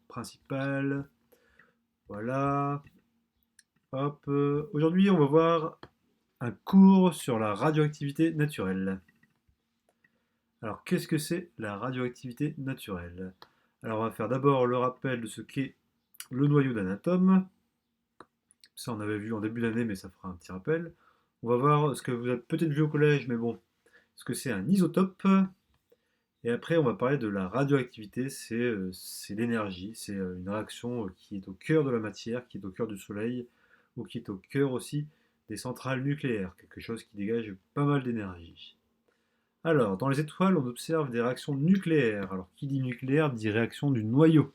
Principal. Voilà. Hop. Aujourd'hui, on va voir un cours sur la radioactivité naturelle. Alors, qu'est-ce que c'est la radioactivité naturelle? Alors, on va faire d'abord le rappel de ce qu'est le noyau d'un atome. Ça, on avait vu en début d'année, mais ça fera un petit rappel. On va voir ce que vous avez peut-être vu au collège, mais bon, ce que c'est un isotope. Et après, on va parler de la radioactivité, c'est l'énergie, c'est une réaction qui est au cœur de la matière, qui est au cœur du Soleil, ou qui est au cœur aussi des centrales nucléaires, quelque chose qui dégage pas mal d'énergie. Alors, dans les étoiles, on observe des réactions nucléaires. Alors, qui dit nucléaire dit réaction du noyau.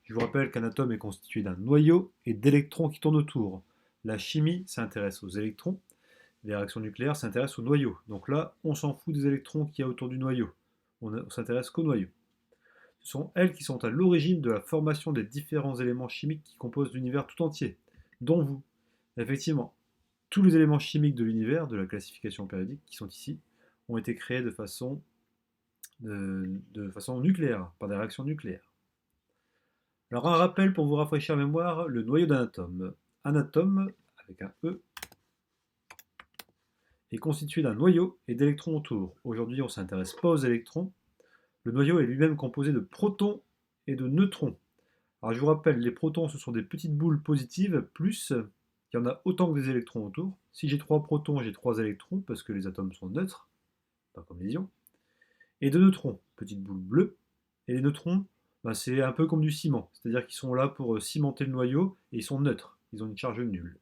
Je vous rappelle qu'un atome est constitué d'un noyau et d'électrons qui tournent autour. La chimie s'intéresse aux électrons, les réactions nucléaires s'intéressent au noyau. Donc là, on s'en fout des électrons qu'il y a autour du noyau. On s'intéresse qu'au noyau. Ce sont elles qui sont à l'origine de la formation des différents éléments chimiques qui composent l'univers tout entier, dont vous. Effectivement, tous les éléments chimiques de l'univers, de la classification périodique, qui sont ici, ont été créés de façon nucléaire, par des réactions nucléaires. Alors un rappel pour vous rafraîchir la mémoire, le noyau d'un atome. Un atome, avec un E, est constitué d'un noyau et d'électrons autour. Aujourd'hui, on ne s'intéresse pas aux électrons. Le noyau est lui-même composé de protons et de neutrons. Alors je vous rappelle, les protons, ce sont des petites boules positives, plus il y en a autant que des électrons autour. Si j'ai 3 protons, j'ai 3 électrons, parce que les atomes sont neutres, pas comme les ions. Et de neutrons, petites boules bleues. Et les neutrons, c'est un peu comme du ciment, c'est-à-dire qu'ils sont là pour cimenter le noyau, et ils sont neutres, ils ont une charge nulle.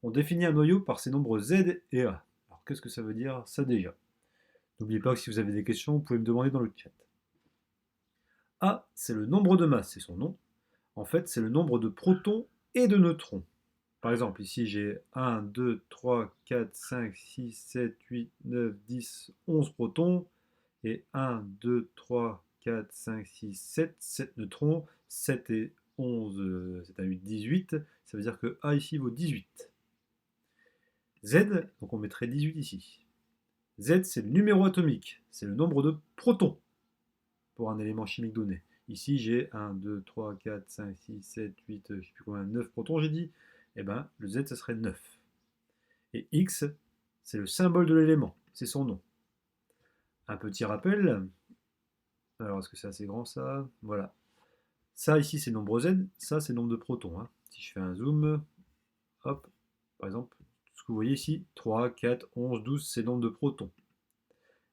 On définit un noyau par ses nombres Z et A. Alors qu'est-ce que ça veut dire ça déjà? N'oubliez pas que si vous avez des questions, vous pouvez me demander dans le chat. A, c'est le nombre de masse, c'est son nom. En fait, c'est le nombre de protons et de neutrons. Par exemple, ici j'ai 1, 2, 3, 4, 5, 6, 7, 8, 9, 10, 11 protons. Et 1, 2, 3, 4, 5, 6, 7, 7 neutrons. 7 et 11, c'est un 8, 18. Ça veut dire que A ici vaut 18. Z, donc on mettrait 18 ici. Z, c'est le numéro atomique, c'est le nombre de protons pour un élément chimique donné. Ici, j'ai 1, 2, 3, 4, 5, 6, 7, 8, je ne sais plus combien, 9 protons, j'ai dit. Eh bien, le Z, ça serait 9. Et X, c'est le symbole de l'élément, c'est son nom. Un petit rappel. Alors, est-ce que c'est assez grand, ça? Voilà. Ça, ici, c'est le nombre Z. Ça, c'est le nombre de protons. Hein. Si je fais un zoom, hop, par exemple, ce que vous voyez ici, 3, 4, 11, 12, c'est le nombre de protons.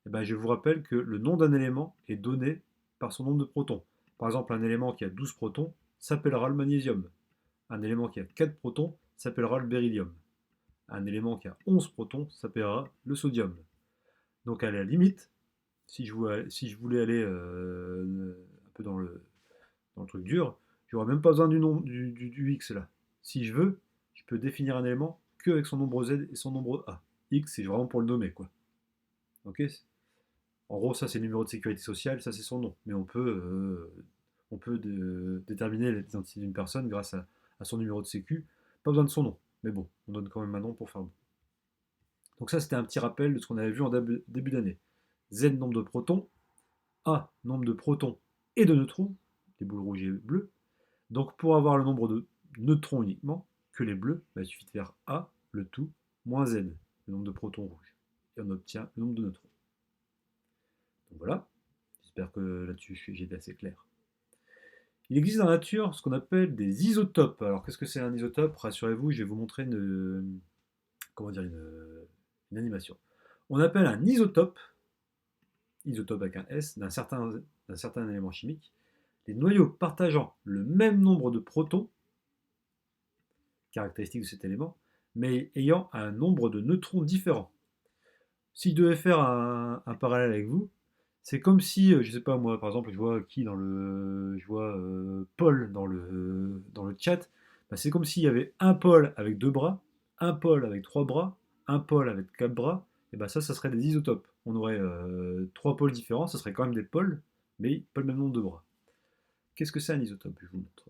Eh ben, je vous rappelle que le nom d'un élément est donné par son nombre de protons. Par exemple, un élément qui a 12 protons s'appellera le magnésium. Un élément qui a 4 protons s'appellera le beryllium. Un élément qui a 11 protons s'appellera le sodium. Donc à la limite, si je voulais aller un peu dans le truc dur, j'aurais même pas besoin du X là. Si je veux, je peux définir un élément qu'avec son nombre Z et son nombre A. X, c'est vraiment pour le nommer, quoi. Ok. En gros, ça c'est le numéro de sécurité sociale, ça c'est son nom. Mais on peut déterminer l'identité d'une personne grâce à son numéro de sécu. Pas besoin de son nom. Mais bon, on donne quand même un nom pour faire bon. Donc ça c'était un petit rappel de ce qu'on avait vu en début d'année. Z nombre de protons, A nombre de protons et de neutrons, les boules rouges et bleues. Donc pour avoir le nombre de neutrons uniquement, que les bleus, il suffit de faire A, le tout, moins Z, le nombre de protons rouges. Et on obtient le nombre de neutrons. Donc voilà, j'espère que là-dessus j'ai été assez clair. Il existe dans la nature ce qu'on appelle des isotopes. Alors qu'est-ce que c'est un isotope? Rassurez-vous, je vais vous montrer une animation. On appelle un isotope avec un S, d'un certain élément chimique, les noyaux partageant le même nombre de protons, caractéristiques de cet élément, mais ayant un nombre de neutrons différents. Si je devais faire un parallèle avec vous, c'est comme si, je sais pas moi, par exemple, je vois Paul dans le chat. C'est comme s'il y avait un Paul avec 2 bras, un Paul avec 3 bras, un Paul avec 4 bras. Et ça serait des isotopes. On aurait 3 pôles différents, ça serait quand même des pôles, mais pas le même nombre de bras. Qu'est-ce que c'est un isotope? Je vous montre.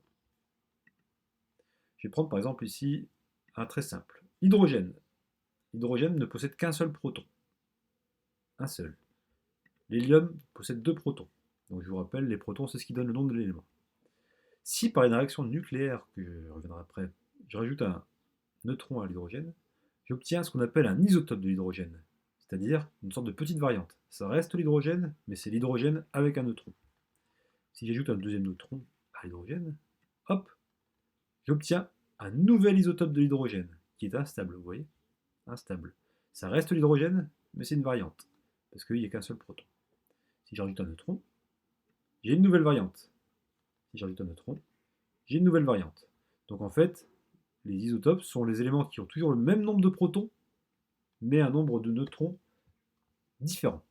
Je vais prendre par exemple ici un très simple. L'hydrogène. L'hydrogène ne possède qu'un seul proton. Un seul. L'hélium possède 2 protons. Donc je vous rappelle, les protons, c'est ce qui donne le nom de l'élément. Si par une réaction nucléaire, que je reviendrai après, je rajoute un neutron à l'hydrogène, j'obtiens ce qu'on appelle un isotope de l'hydrogène, c'est-à-dire une sorte de petite variante. Ça reste l'hydrogène, mais c'est l'hydrogène avec un neutron. Si j'ajoute un deuxième neutron à l'hydrogène, hop, j'obtiens un nouvel isotope de l'hydrogène, qui est instable, vous voyez, instable. Ça reste l'hydrogène, mais c'est une variante, parce qu'il n'y a qu'un seul proton. Si j'ajoute un neutron, j'ai une nouvelle variante. Si j'ajoute un neutron, j'ai une nouvelle variante. Donc en fait, les isotopes sont les éléments qui ont toujours le même nombre de protons, mais un nombre de neutrons différent.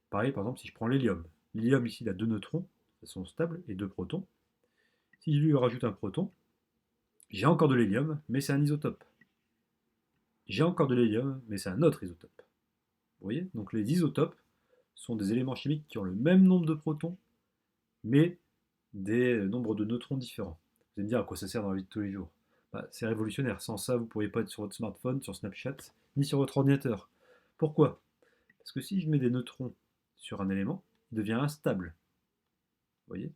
Pareil, par exemple, si je prends l'hélium. L'hélium ici, il a deux neutrons, de façon stable, et deux protons. Si je lui rajoute un proton, j'ai encore de l'hélium, mais c'est un isotope. J'ai encore de l'hélium, mais c'est un autre isotope. Vous voyez? Donc les isotopes sont des éléments chimiques qui ont le même nombre de protons, mais des nombres de neutrons différents. Vous allez me dire à quoi ça sert dans la vie de tous les jours. Bah, c'est révolutionnaire. Sans ça, vous ne pourriez pas être sur votre smartphone, sur Snapchat, ni sur votre ordinateur. Pourquoi? Parce que si je mets des neutrons sur un élément, il devient instable. Vous voyez?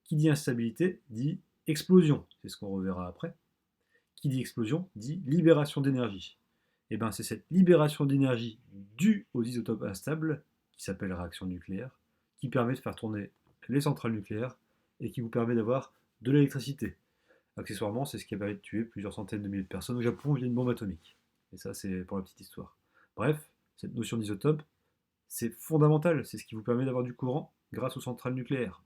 Qui dit instabilité dit explosion. C'est ce qu'on reverra après. Qui dit explosion dit libération d'énergie. Et bien c'est cette libération d'énergie due aux isotopes instables, qui s'appelle réaction nucléaire, qui permet de faire tourner les centrales nucléaires et qui vous permet d'avoir de l'électricité. Accessoirement, c'est ce qui a permis de tuer plusieurs centaines de milliers de personnes au Japon via une bombe atomique. Et ça, c'est pour la petite histoire. Bref, cette notion d'isotope, c'est fondamental. C'est ce qui vous permet d'avoir du courant grâce aux centrales nucléaires.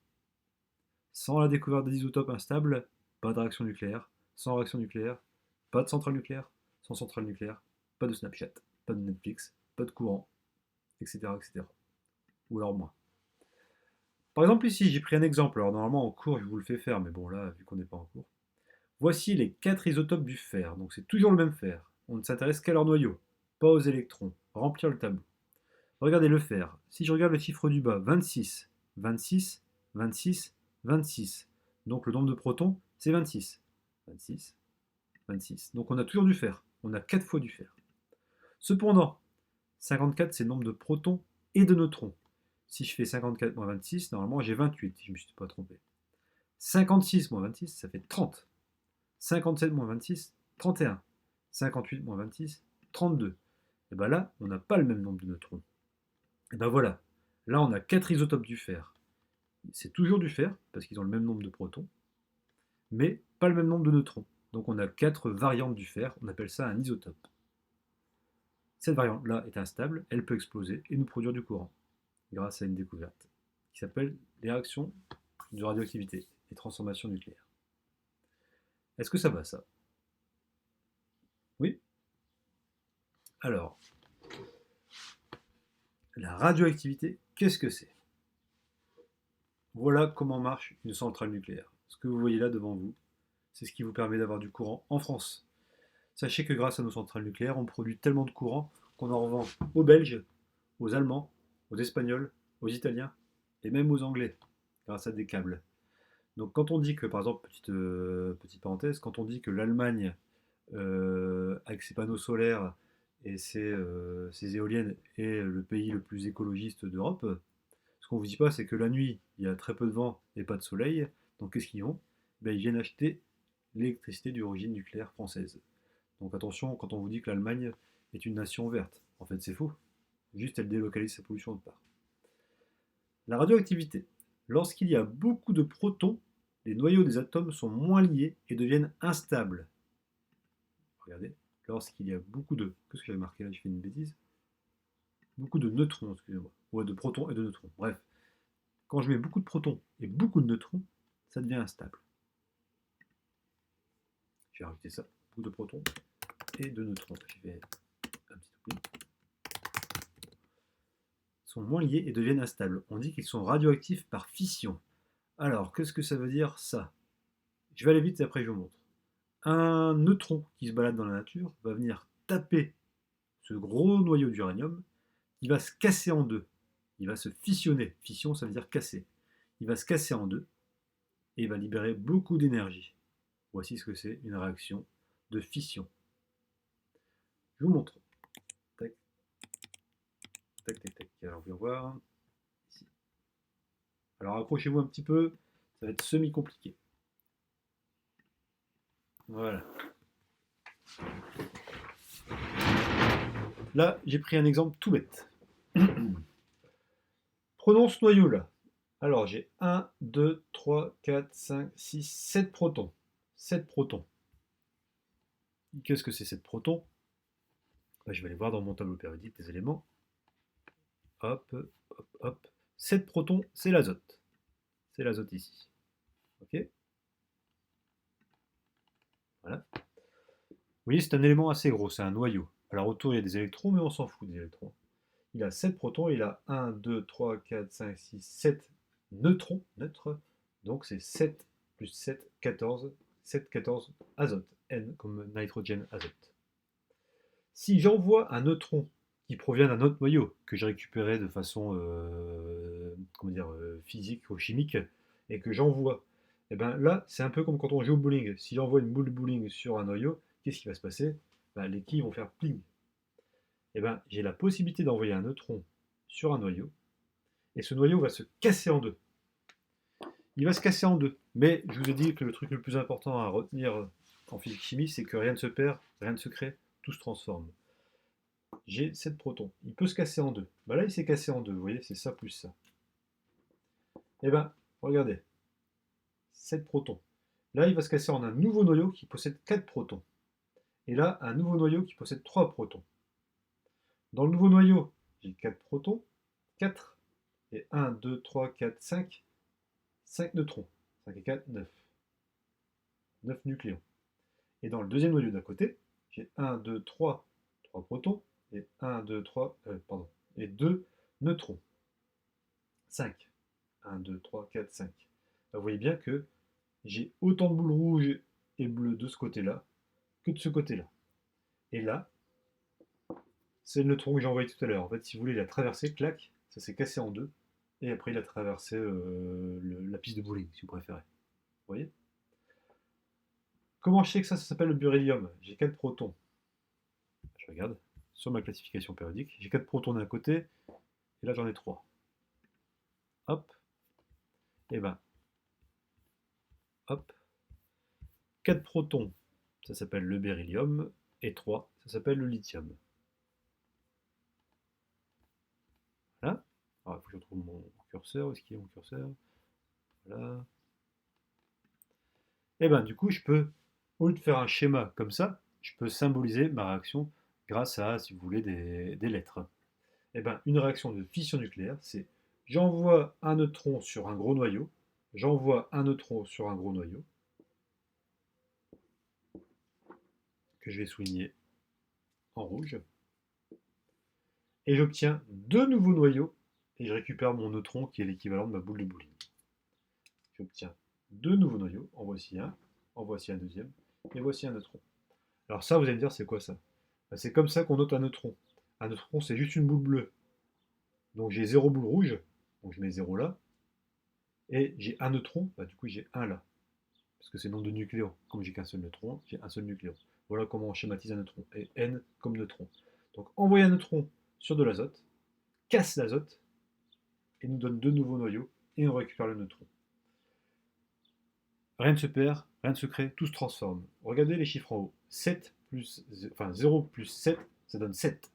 Sans la découverte des isotopes instables, pas de réaction nucléaire. Sans réaction nucléaire, pas de centrale nucléaire. Sans centrale nucléaire, pas de Snapchat, pas de Netflix, pas de courant, etc. etc. Ou alors moins. Par exemple ici, j'ai pris un exemple. Alors normalement en cours, je vous le fais faire, mais bon là, vu qu'on n'est pas en cours. Voici les 4 isotopes du fer. Donc c'est toujours le même fer. On ne s'intéresse qu'à leur noyau, pas aux électrons. Remplir le tableau. Regardez le fer. Si je regarde le chiffre du bas, 26, 26, 26, 26. Donc le nombre de protons, c'est 26. 26, 26. Donc on a toujours du fer. On a 4 fois du fer. Cependant, 54, c'est le nombre de protons et de neutrons. Si je fais 54 moins 26, normalement j'ai 28, si je ne me suis pas trompé. 56 moins 26, ça fait 30. 57 moins 26, 31. 58 moins 26, 32. Et bien là, on n'a pas le même nombre de neutrons. Et ben voilà, là on a 4 isotopes du fer. C'est toujours du fer, parce qu'ils ont le même nombre de protons, mais pas le même nombre de neutrons. Donc on a 4 variantes du fer, on appelle ça un isotope. Cette variante-là est instable, elle peut exploser et nous produire du courant, grâce à une découverte, qui s'appelle les réactions de radioactivité, les transformations nucléaires. Est-ce que ça va ça? Oui? Alors, la radioactivité, qu'est-ce que c'est? Voilà comment marche une centrale nucléaire. Ce que vous voyez là devant vous, c'est ce qui vous permet d'avoir du courant en France. Sachez que grâce à nos centrales nucléaires, on produit tellement de courant qu'on en revend aux Belges, aux Allemands, aux Espagnols, aux Italiens et même aux Anglais, grâce à des câbles. Donc quand on dit que, par exemple, petite parenthèse, quand on dit que l'Allemagne, avec ses panneaux solaires et ses éoliennes, est le pays le plus écologiste d'Europe, ce qu'on ne vous dit pas, c'est que la nuit, il y a très peu de vent et pas de soleil. Donc qu'est-ce qu'ils font? Ben, ils viennent acheter l'électricité d'origine nucléaire française. Donc attention, quand on vous dit que l'Allemagne est une nation verte, en fait c'est faux. Juste elle délocalise sa pollution de part. La radioactivité. Lorsqu'il y a beaucoup de protons, les noyaux des atomes sont moins liés et deviennent instables. Regardez, lorsqu'il y a beaucoup de... Qu'est-ce que j'avais marqué là? J'ai fait une bêtise. Beaucoup de neutrons, excusez-moi. Ouais, de protons et de neutrons. Bref, quand je mets beaucoup de protons et beaucoup de neutrons, ça devient instable. Je vais rajouter ça. Beaucoup de protons et de neutrons. Je vais un petit oubli. Sont moins liés et deviennent instables. On dit qu'ils sont radioactifs par fission. Alors, qu'est-ce que ça veut dire ça? Je vais aller vite et après je vous montre. Un neutron qui se balade dans la nature va venir taper ce gros noyau d'uranium, il va se casser en deux. Il va se fissionner. Fission, ça veut dire casser. Il va se casser en deux et il va libérer beaucoup d'énergie. Voici ce que c'est une réaction de fission. Je vous montre. Tac, tac, tac, tac. Alors, on va voir. Ici. Alors accrochez-vous un petit peu, ça va être semi-compliqué. Voilà. Là, j'ai pris un exemple tout bête. Prenons ce noyau-là. Alors, j'ai 1, 2, 3, 4, 5, 6, 7 protons. 7 protons. Qu'est-ce que c'est 7 protons? Je vais aller voir dans mon tableau périodique des éléments. Hop, hop, hop. 7 protons, c'est l'azote. C'est l'azote ici. Ok? Voilà. Vous voyez, c'est un élément assez gros, c'est un noyau. Alors autour, il y a des électrons, mais on s'en fout des électrons. Il a 7 protons, il a 1, 2, 3, 4, 5, 6, 7 neutrons, neutres. Donc c'est 7 plus 7, 14. 7, 14 azote. N comme nitrogène azote. Si j'envoie un neutron qui provient d'un autre noyau que j'ai récupéré de façon physique ou chimique et que j'envoie, et ben là c'est un peu comme quand on joue au bowling. Si j'envoie une boule de bowling sur un noyau, qu'est-ce qui va se passer? Les quilles vont faire pling. Et ben j'ai la possibilité d'envoyer un neutron sur un noyau et ce noyau va se casser en deux. Il va se casser en deux. Mais je vous ai dit que le truc le plus important à retenir en physique-chimie, c'est que rien ne se perd, rien ne se crée, tout se transforme. J'ai 7 protons. Il peut se casser en deux. Là, il s'est cassé en deux. Vous voyez, c'est ça plus ça. Et regardez. 7 protons. Là, il va se casser en un nouveau noyau qui possède 4 protons. Et là, un nouveau noyau qui possède 3 protons. Dans le nouveau noyau, j'ai 4 protons, 4, et 1, 2, 3, 4, 5, 5 neutrons. 5 et 4, 9. 9 nucléons. Et dans le deuxième noyau d'à côté, j'ai 1, 2, 3 protons, et 1, 2, 3, et 2 neutrons. 5. 1, 2, 3, 4, 5. Vous voyez bien que j'ai autant de boules rouges et bleues de ce côté-là que de ce côté-là. Et là, c'est le neutron que j'ai envoyé tout à l'heure. En fait, si vous voulez, il a traversé, clac, ça s'est cassé en deux. Et après, il a traversé la piste de bowling, si vous préférez. Vous voyez? Comment je sais que ça s'appelle le beryllium? J'ai 4 protons. Je regarde sur ma classification périodique. J'ai 4 protons d'un côté, et là j'en ai 3. Hop. Et hop. 4 protons, ça s'appelle le beryllium, et 3, ça s'appelle le lithium. Voilà. Alors, il faut que je retrouve mon curseur. Où est-ce qu'il est mon curseur? Voilà. Et du coup, je peux, au lieu de faire un schéma comme ça, je peux symboliser ma réaction grâce à, si vous voulez, des lettres. Une réaction de fission nucléaire, c'est j'envoie un neutron sur un gros noyau, j'envoie un neutron sur un gros noyau, que je vais souligner en rouge, et j'obtiens deux nouveaux noyaux, et je récupère mon neutron qui est l'équivalent de ma boule de bowling. J'obtiens deux nouveaux noyaux, en voici un deuxième, et voici un neutron. Alors ça, vous allez me dire, c'est quoi ça? C'est comme ça qu'on note un neutron. Un neutron, c'est juste une boule bleue. Donc j'ai 0 boule rouge, donc je mets 0 là, et j'ai un neutron, du coup j'ai 1 là, parce que c'est le nombre de nucléons. Comme j'ai qu'un seul neutron, j'ai un seul nucléon. Voilà comment on schématise un neutron, et N comme neutron. Donc envoyer un neutron sur de l'azote, casse l'azote, et nous donne deux nouveaux noyaux, et on récupère le neutron. Rien ne se perd, rien ne se crée, tout se transforme. Regardez les chiffres en haut. 0 plus 7, ça donne 7.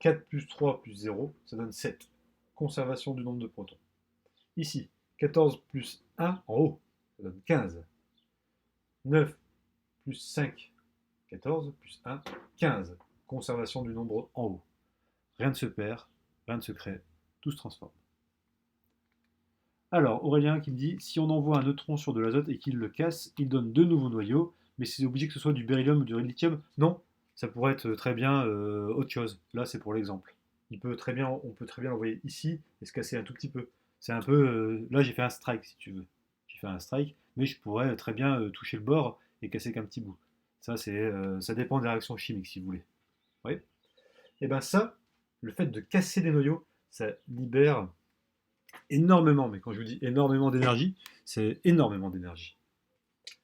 4 plus 3 plus 0, ça donne 7. Conservation du nombre de protons. Ici, 14 plus 1 en haut, ça donne 15. 9 plus 5, 14 plus 1, 15. Conservation du nombre en haut. Rien ne se perd, rien ne se crée, tout se transforme. Alors, Aurélien qui me dit, si on envoie un neutron sur de l'azote et qu'il le casse, il donne deux nouveaux noyaux, mais c'est obligé que ce soit du beryllium ou du lithium? Non, ça pourrait être très bien autre chose. Là, c'est pour l'exemple. On peut très bien l'envoyer ici et se casser un tout petit peu. C'est un peu, là j'ai fait un strike si tu veux. J'ai fait un strike, mais je pourrais très bien toucher le bord et casser qu'un petit bout. Ça dépend des réactions chimiques si vous voulez. Oui. Et ça, le fait de casser des noyaux, ça libère énormément, mais quand je vous dis énormément d'énergie, c'est énormément d'énergie.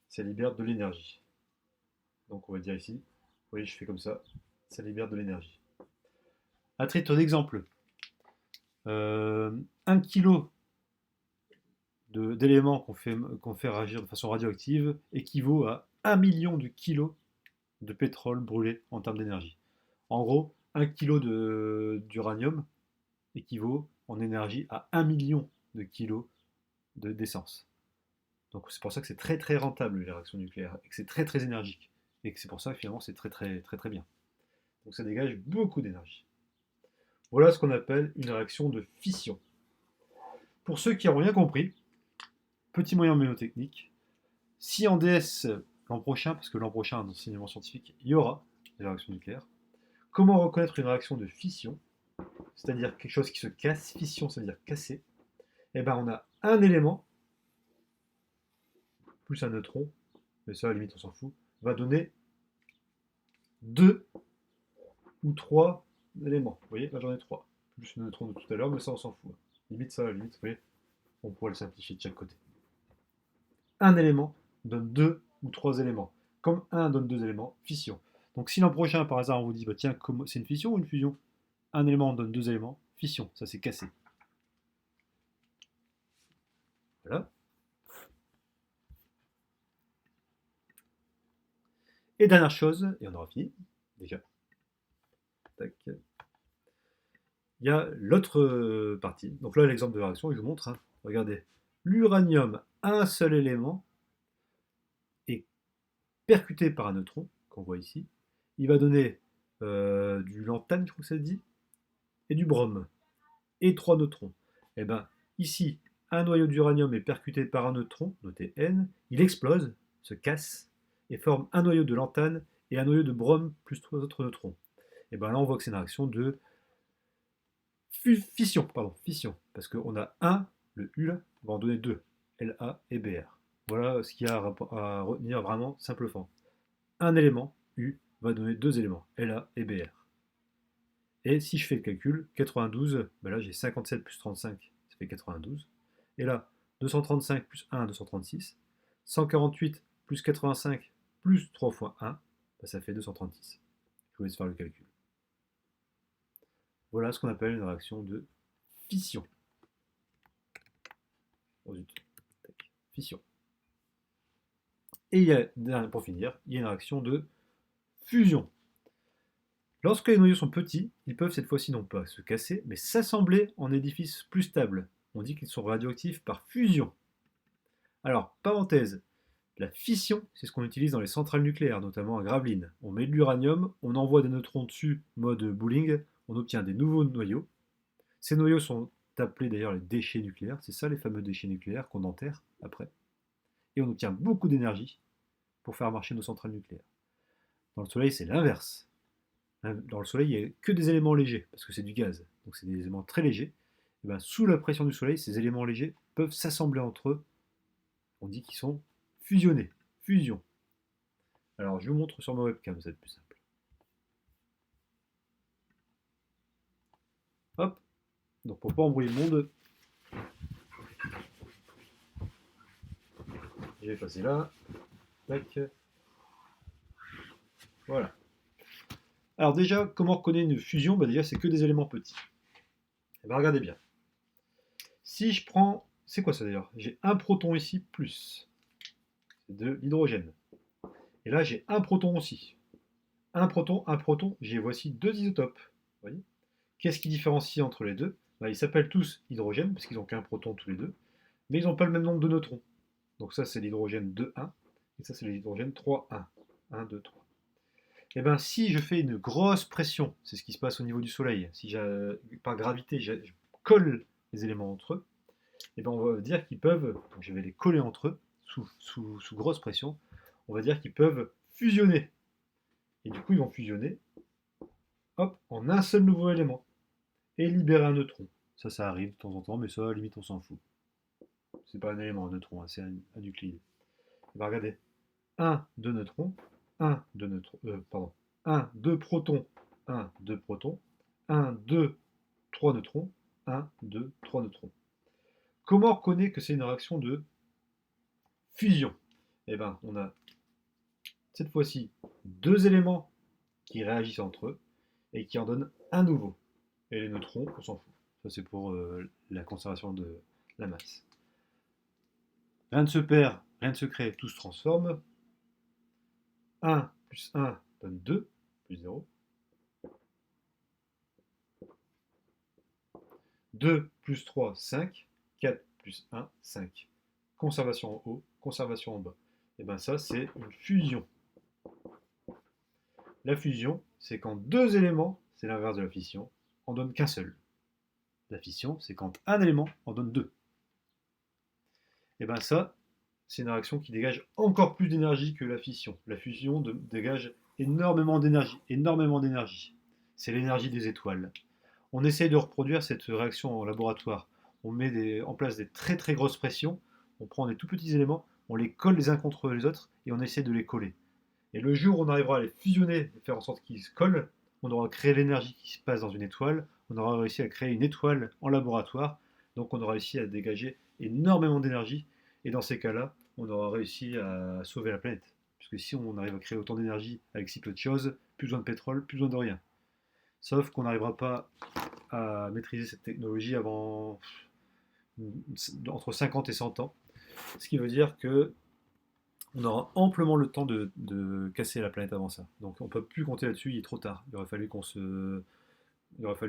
Ça libère de l'énergie. Donc on va dire ici, vous voyez, je fais comme ça libère de l'énergie. À titre d'exemple, 1 kg d'éléments qu'on fait réagir de façon radioactive équivaut à 1 million de kilos de pétrole brûlé en termes d'énergie. En gros, 1 kilo d'uranium équivaut en énergie à 1 million de kilos d'essence. Donc c'est pour ça que c'est très très rentable les réactions nucléaires et que c'est très très énergique et que c'est pour ça que finalement c'est très très très très bien. Donc ça dégage beaucoup d'énergie. Voilà ce qu'on appelle une réaction de fission. Pour ceux qui n'ont rien compris, petit moyen mnémotechnique, si en DS l'an prochain, parce que l'an prochain, dans l'enseignement scientifique, il y aura des réactions nucléaires, comment reconnaître une réaction de fission, c'est-à-dire quelque chose qui se casse, fission ça veut dire casser, et ben on a un élément, plus un neutron, mais ça à la limite on s'en fout, va donner 2 ou 3 éléments. Vous voyez, là j'en ai 3. Plus le neutron de tout à l'heure, mais ça on s'en fout. Limite ça, à la limite, vous voyez, on pourrait le simplifier de chaque côté. Un élément donne 2 ou 3 éléments. Comme 1 donne 2 éléments, fission. Donc si l'an prochain, par hasard, on vous dit, bah, tiens, c'est une fission ou une fusion? Un élément donne 2 éléments, fission, ça s'est cassé. Voilà. Et dernière chose, et on aura fini, déjà. Tac. Il y a l'autre partie. Donc là, l'exemple de la réaction, je vous montre. Hein. Regardez. L'uranium, un seul élément, est percuté par un neutron, qu'on voit ici. Il va donner du lantane, je crois que ça se dit, et du brome, et 3 neutrons. Et bien, ici, un noyau d'uranium est percuté par un neutron, noté N, il explose, se casse, et forme un noyau de lantane et un noyau de brome plus 3 autres neutrons. Et bien là, on voit que c'est une réaction de fission, parce qu'on a 1, le U là, va en donner 2, La et Br. Voilà ce qu'il y a à retenir vraiment simplement. Un élément, U, va donner 2 éléments, La et Br. Et si je fais le calcul, 92, ben là j'ai 57 plus 35, ça fait 92. Et là, 235 plus 1, 236. 148 plus 85 plus 3 fois 1, ben ça fait 236. Je vous laisse faire le calcul. Voilà ce qu'on appelle une réaction de fission. Oh zut. Fission. Et il y a, pour finir, il y a une réaction de fusion. Lorsque les noyaux sont petits, ils peuvent cette fois-ci non pas se casser, mais s'assembler en édifices plus stables. On dit qu'ils sont radioactifs par fusion. Alors, parenthèse, la fission, c'est ce qu'on utilise dans les centrales nucléaires, notamment à Gravelines. On met de l'uranium, on envoie des neutrons dessus, mode Bowling, on obtient des nouveaux noyaux. Ces noyaux sont appelés d'ailleurs les déchets nucléaires, c'est ça les fameux déchets nucléaires qu'on enterre après. Et on obtient beaucoup d'énergie pour faire marcher nos centrales nucléaires. Dans le Soleil, c'est l'inverse. Dans le Soleil, il n'y a que des éléments légers, parce que c'est du gaz, donc c'est des éléments très légers. Et bien, sous la pression du Soleil, ces éléments légers peuvent s'assembler entre eux. On dit qu'ils sont fusionnés. Fusion. Alors, je vous montre sur ma webcam, ça va être plus simple. Hop. Donc, pour ne pas embrouiller le monde, je vais passer là. Tac. Voilà. Alors déjà, comment on reconnaît une fusion? Déjà, c'est que des éléments petits. Et bien, regardez bien. Si je prends... C'est quoi ça d'ailleurs? J'ai un proton ici, plus. C'est de l'hydrogène. Et là, j'ai un proton aussi. Un proton, j'ai voici 2 isotopes. Vous voyez? Qu'est-ce qui différencie entre les deux? Ils s'appellent tous hydrogène, parce qu'ils n'ont qu'un proton tous les deux, mais ils n'ont pas le même nombre de neutrons. Donc ça, c'est l'hydrogène 2,1, et ça, c'est l'hydrogène 3,1. 1, 2, 3. Et bien, si je fais une grosse pression, c'est ce qui se passe au niveau du Soleil, si par gravité, je colle les éléments entre eux, et bien on va dire qu'ils peuvent, donc je vais les coller entre eux, sous grosse pression, on va dire qu'ils peuvent fusionner. Et du coup, ils vont fusionner, hop, en un seul nouveau élément, et libérer un neutron. Ça arrive de temps en temps, mais ça, à la limite, on s'en fout. C'est pas un élément, un neutron, hein, c'est un nucléide. Regardez, 1, 2 neutrons, 1, 2 neutrons, pardon, 1, 2 protons, 1, 2 protons, 1, 2, 3 neutrons, 1, 2, 3 neutrons. Comment on reconnaît que c'est une réaction de fusion? Eh bien, on a cette fois-ci 2 éléments qui réagissent entre eux et qui en donnent un nouveau. Et les neutrons, on s'en fout. Ça, c'est pour la conservation de la masse. Rien ne se perd, rien ne se crée, tout se transforme. 1 plus 1 donne 2, plus 0. 2 plus 3, 5. 4 plus 1, 5. Conservation en haut, conservation en bas. Et bien ça, c'est une fusion. La fusion, c'est quand deux éléments, c'est l'inverse de la fission, en donnent qu'un seul. La fission, c'est quand un élément en donne deux. Et bien ça, c'est une réaction qui dégage encore plus d'énergie que la fission. La fusion dégage énormément d'énergie, énormément d'énergie. C'est l'énergie des étoiles. On essaye de reproduire cette réaction en laboratoire. On met en place des très très grosses pressions, on prend des tout petits éléments, on les colle les uns contre les autres et on essaie de les coller. Et le jour où on arrivera à les fusionner et faire en sorte qu'ils se collent, on aura créé l'énergie qui se passe dans une étoile, on aura réussi à créer une étoile en laboratoire, donc on aura réussi à dégager énormément d'énergie, et dans ces cas-là, on aura réussi à sauver la planète. Puisque si on arrive à créer autant d'énergie avec si peu de choses, plus besoin de pétrole, plus besoin de rien. Sauf qu'on n'arrivera pas à maîtriser cette technologie avant entre 50 et 100 ans. Ce qui veut dire que on aura amplement le temps de casser la planète avant ça. Donc on ne peut plus compter là-dessus, il est trop tard. Il aurait fallu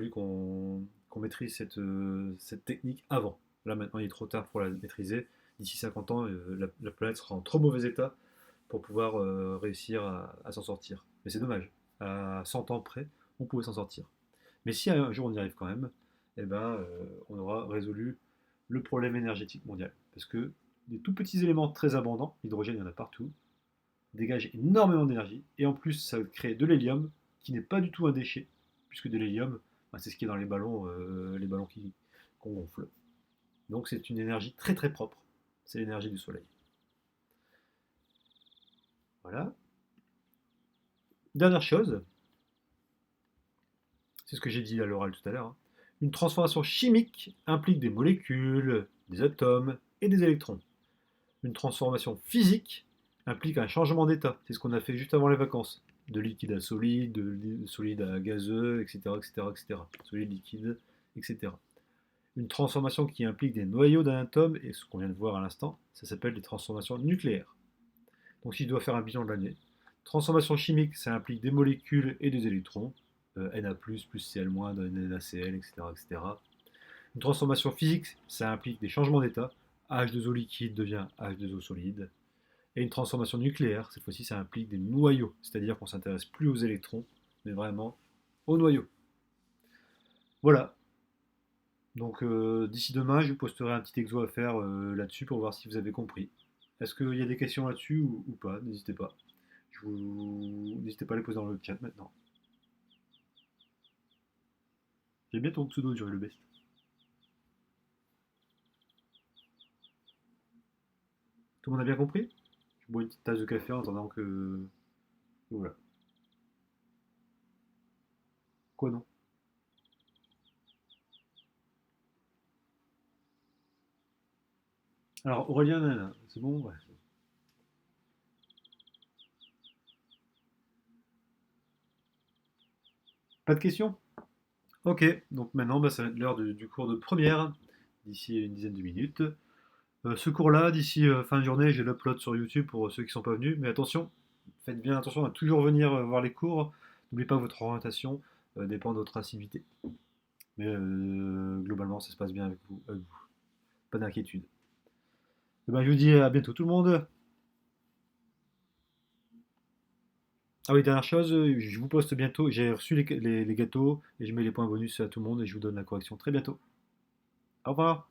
qu'on maîtrise cette technique avant. Là maintenant il est trop tard pour la maîtriser. D'ici 50 ans, la planète sera en trop mauvais état pour pouvoir réussir à s'en sortir. Mais c'est dommage. À 100 ans près, on pouvait s'en sortir. Mais si un jour on y arrive quand même, eh ben, on aura résolu le problème énergétique mondial. Parce que des tout petits éléments très abondants, l'hydrogène il y en a partout, dégagent énormément d'énergie, et en plus ça crée de l'hélium, qui n'est pas du tout un déchet, puisque de l'hélium, ben, c'est ce qui est dans les ballons qu'on gonfle. Donc c'est une énergie très très propre, c'est l'énergie du soleil. Voilà. Dernière chose, c'est ce que j'ai dit à l'oral tout à l'heure, hein. Une transformation chimique implique des molécules, des atomes et des électrons. Une transformation physique implique un changement d'état. C'est ce qu'on a fait juste avant les vacances. De liquide à solide, de solide à gazeux, etc., etc., etc. Solide, liquide, etc. Une transformation qui implique des noyaux d'un atome, et ce qu'on vient de voir à l'instant, ça s'appelle des transformations nucléaires. Donc si je dois faire un bilan de l'année, transformation chimique, ça implique des molécules et des électrons, Na+, plus Cl-, NaCl, etc., etc. Une transformation physique, ça implique des changements d'état. H2O liquide devient H2O solide. Et une transformation nucléaire, cette fois-ci, ça implique des noyaux, c'est-à-dire qu'on ne s'intéresse plus aux électrons, mais vraiment aux noyaux. Voilà. Donc d'ici demain, je vous posterai un petit exo à faire là-dessus pour voir si vous avez compris. Est-ce qu'il y a des questions là-dessus ou pas? N'hésitez pas. N'hésitez pas à les poser dans le chat maintenant. J'ai bien ton pseudo sur le best. Tout le monde a bien compris? Je bois une petite tasse de café en attendant que. Voilà. Quoi non? Alors Aurélien, Nana, c'est bon? Ouais. Pas de questions? Ok, donc maintenant bah, ça va être l'heure du cours de première, d'ici une dizaine de minutes. Ce cours-là, d'ici fin de journée, j'ai l'upload sur YouTube pour ceux qui ne sont pas venus. Mais attention, faites bien attention à toujours venir voir les cours. N'oubliez pas que votre orientation dépend de votre assiduité. Mais globalement, ça se passe bien avec vous. Pas d'inquiétude. Eh ben, je vous dis à bientôt tout le monde. Ah oui, dernière chose, je vous poste bientôt. J'ai reçu les gâteaux et je mets les points bonus à tout le monde et je vous donne la correction très bientôt. Au revoir.